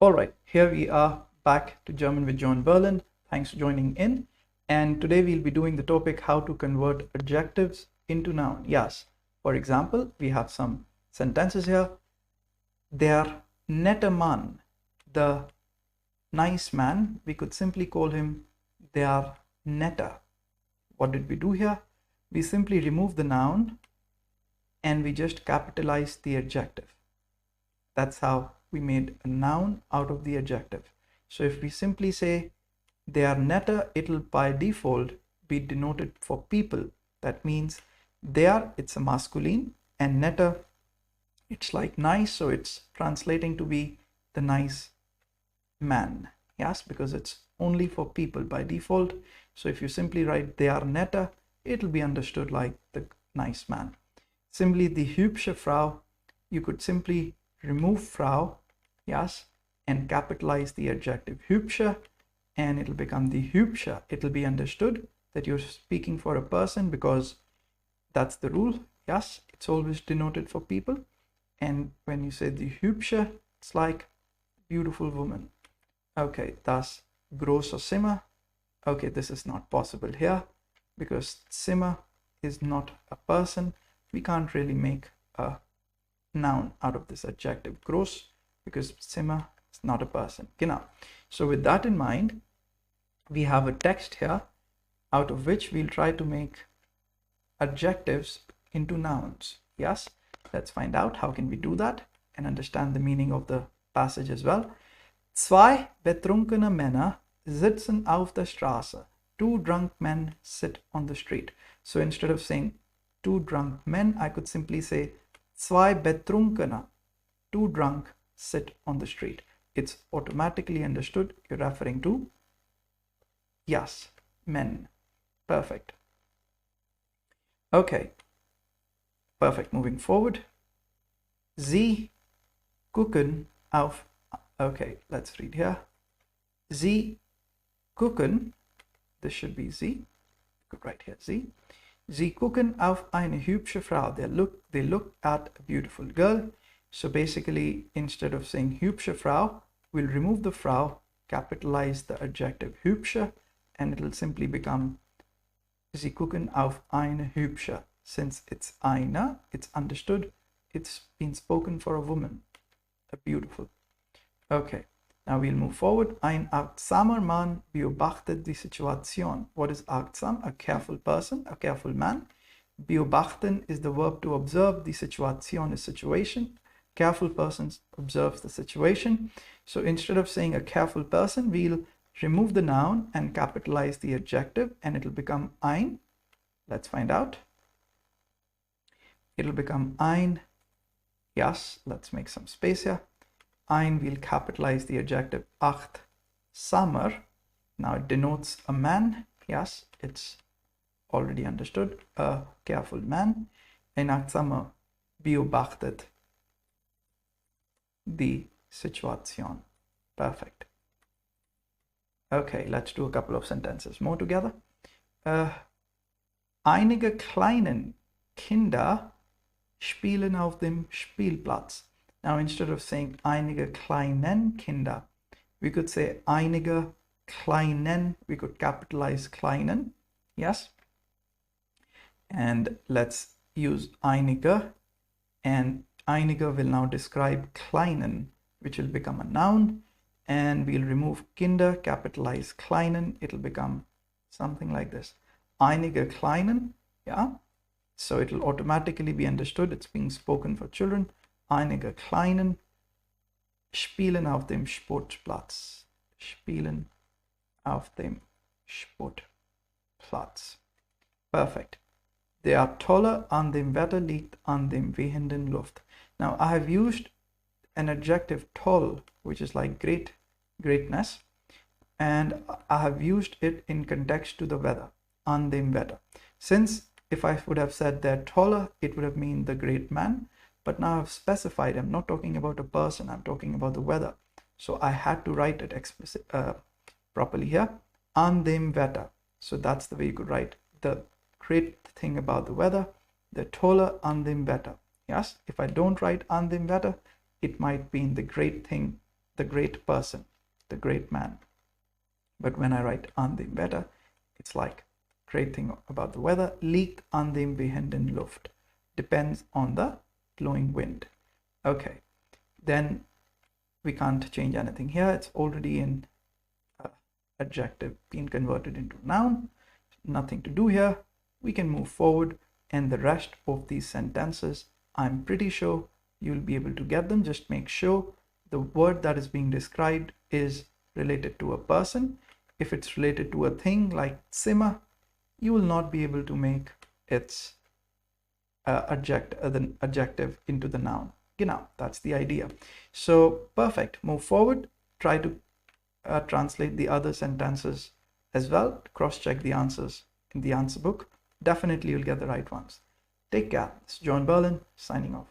All right, here we are back to German with John Berlin. Thanks for joining in. And today we'll be doing the topic how to convert adjectives into noun. Yes, for example, we have some sentences here. Der nette Mann, the nice man, we could simply call him der nette. What did we do here? We simply remove the noun and we just capitalize the adjective. That's how we made a noun out of the adjective. So if we simply say they are nette, it'll by default be denoted for people. That means they are, it's a masculine, and nette, it's like nice, so it's translating to be the nice man. Yes, because it's only for people by default. So if you simply write they are nette, it'll be understood like the nice man. Similarly, the hübsche Frau, you could simply remove Frau, yes, and capitalize the adjective hübsche, and it'll become the hübsche. It'll be understood that you're speaking for a person because that's the rule. Yes, it's always denoted for people. And when you say the hübsche, it's like beautiful woman. Okay, das große Zimmer. Okay, this is not possible here because Zimmer is not a person. We can't really make a noun out of this adjective groß because Zimmer is not a person. Genau. So with that in mind, we have a text here out of which we'll try to make adjectives into nouns. Yes, let's find out how can we do that and understand the meaning of the passage as well. Zwei betrunkene Männer sitzen auf der Straße. Two drunk men sit on the street. So instead of saying two drunk men, I could simply say zwei betrunkene, two drunk sit on the street. It's automatically understood you're referring to, yes, men. Perfect. Okay, perfect. Moving forward. Sie gucken auf, okay, let's read here. Sie gucken, this should be Sie, could write here Sie. Sie gucken auf eine hübsche Frau. They look at a beautiful girl. So basically, instead of saying hübsche Frau, we'll remove the Frau, capitalize the adjective hübsche, and it'll simply become Sie gucken auf eine hübsche. Since it's eine, it's understood, it's been spoken for a woman, a beautiful. Okay, now we'll move forward. Ein achtsamer Mann beobachtet die Situation. What is achtsam? A careful person, a careful man. Beobachten is the verb to observe. The Situation is situation. Careful person observes the situation. So instead of saying a careful person, we'll remove the noun and capitalize the adjective, and it'll become ein. Let's find out. It'll become ein. Yes, let's make some space here. Ein, we'll capitalize the adjective achtsamer. Now it denotes a man. Yes, it's already understood. A careful man. Ein achtsamer beobachtet die Situation. Perfect. Okay, let's do a couple of sentences more together. Einige kleinen Kinder spielen auf dem Spielplatz. Now, instead of saying einige kleinen Kinder, we could say einige kleinen. We could capitalize kleinen. Yes. And let's use einige. And einige will now describe kleinen, which will become a noun. And we'll remove Kinder, capitalize kleinen. It'll become something like this. Einige kleinen. Yeah. So it'll automatically be understood. It's being spoken for children. Einige kleinen spielen auf dem Sportplatz. Spielen auf dem Sportplatz. Perfect. Der Tolle an dem Wetter liegt an dem wehenden Luft. Now I have used an adjective toll, which is like great, greatness, and I have used it in context to the weather, an dem Wetter. Since if I would have said der Tolle, it would have meant the great man. But now I've specified, I'm not talking about a person, I'm talking about the weather. So I had to write it properly here, an dem Wetter. So that's the way you could write the great thing about the weather, the Tolle an dem Wetter. Yes, if I don't write an dem Wetter, it might be in the great thing the great person, the great man. But when I write an dem Wetter, it's like great thing about the weather. Liegt an dem wehenden Luft. Depends on the blowing wind. Okay, then we can't change anything here. It's already in adjective being converted into noun. Nothing to do here. We can move forward, and the rest of these sentences, I'm pretty sure you'll be able to get them. Just make sure the word that is being described is related to a person. If it's related to a thing like Zimmer, you will not be able to make its adjective into the noun. Genau, that's the idea. So perfect. Move forward. Try to translate the other sentences as well. Cross-check the answers in the answer book. Definitely you'll get the right ones. Take care. This is John Berlin signing off.